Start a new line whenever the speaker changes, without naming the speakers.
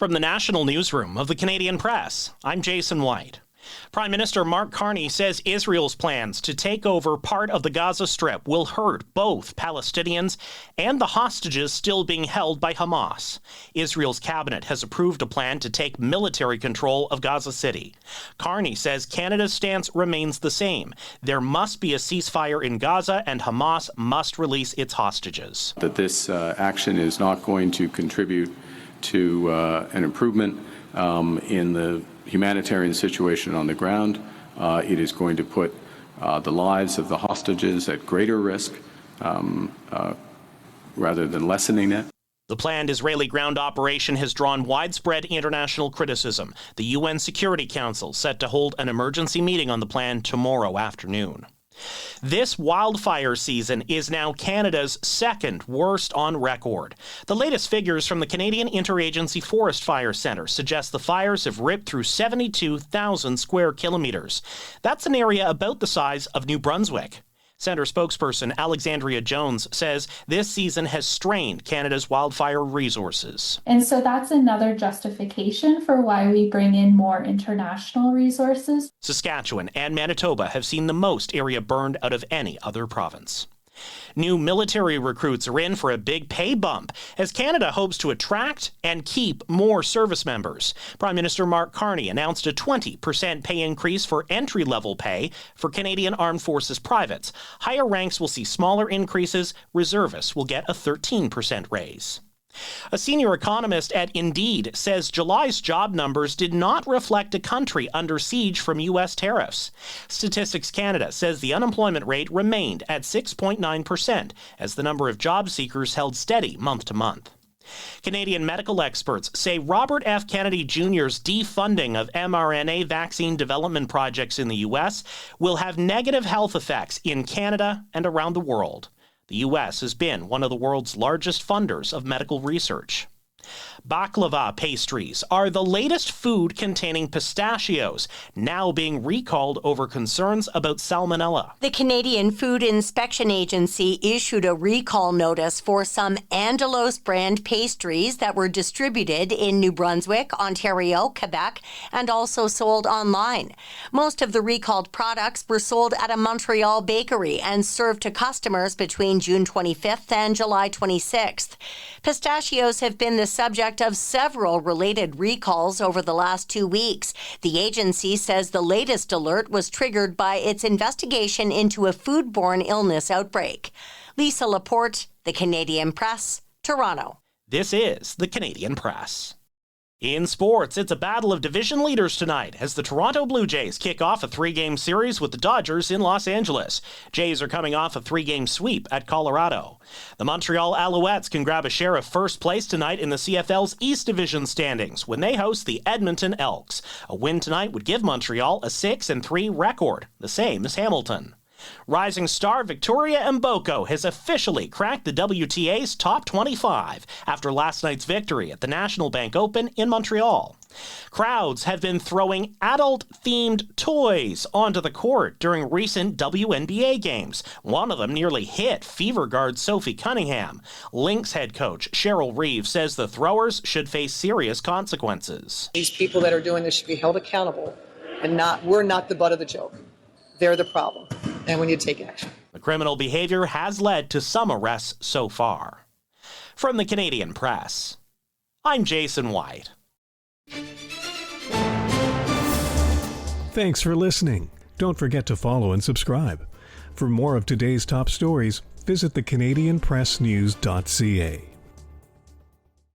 From the national newsroom of the Canadian Press, I'm Jason White. Prime Minister Mark Carney says Israel's plans to take over part of the Gaza Strip will hurt both Palestinians and the hostages still being held by Hamas. Israel's cabinet has approved a plan to take military control of Gaza City. Carney says Canada's stance remains the same. There must be a ceasefire in Gaza and Hamas must release its hostages.
That this action is not going to contribute to an improvement in the humanitarian situation on the ground. It is going to put the lives of the hostages at greater risk rather than lessening it.
The planned Israeli ground operation has drawn widespread international criticism. The UN Security Council set to hold an emergency meeting on the plan tomorrow afternoon. This wildfire season is now Canada's second worst on record. The latest figures from the Canadian Interagency Forest Fire Centre suggest the fires have ripped through 72,000 square kilometres. That's an area about the size of New Brunswick. Centre spokesperson Alexandria Jones says this season has strained Canada's wildfire resources.
And so that's another justification for why we bring in more international resources.
Saskatchewan and Manitoba have seen the most area burned out of any other province. New military recruits are in for a big pay bump as Canada hopes to attract and keep more service members. Prime Minister Mark Carney announced a 20% pay increase for entry-level pay for Canadian Armed Forces privates. Higher ranks will see smaller increases. Reservists will get a 13% raise. A senior economist at Indeed says July's job numbers did not reflect a country under siege from U.S. tariffs. Statistics Canada says the unemployment rate remained at 6.9% as the number of job seekers held steady month to month. Canadian medical experts say Robert F. Kennedy Jr.'s defunding of mRNA vaccine development projects in the U.S. will have negative health effects in Canada and around the world. The U.S. has been one of the world's largest funders of medical research. Baklava pastries are the latest food containing pistachios, now being recalled over concerns about salmonella.
The Canadian Food Inspection Agency issued a recall notice for some Angelos brand pastries that were distributed in New Brunswick, Ontario, Quebec, and also sold online. Most of the recalled products were sold at a Montreal bakery and served to customers between June 25th and July 26th. Pistachios have been the subject of several related recalls over the last 2 weeks. The agency says the latest alert was triggered by its investigation into a foodborne illness outbreak. Lisa Laporte, The Canadian Press, Toronto.
This is The Canadian Press. In sports, it's a battle of division leaders tonight as the Toronto Blue Jays kick off a 3-game series with the Dodgers in Los Angeles. Jays are coming off a 3-game sweep at Colorado. The Montreal Alouettes can grab a share of first place tonight in the CFL's East Division standings when they host the Edmonton Elks. A win tonight would give Montreal a 6-3 record, the same as Hamilton. Rising star Victoria Mboko has officially cracked the WTA's top 25 after last night's victory at the National Bank Open in Montreal. Crowds have been throwing adult-themed toys onto the court during recent WNBA games. One of them nearly hit Fever guard Sophie Cunningham. Lynx head coach Cheryl Reeves says the throwers should face serious consequences.
These people that are doing this should be held accountable, and we're not the butt of the joke. They're the problem, and we need to take action.
The criminal behavior has led to some arrests so far. From the Canadian Press, I'm Jason White.
Thanks for listening. Don't forget to follow and subscribe. For more of today's top stories, visit thecanadianpressnews.ca.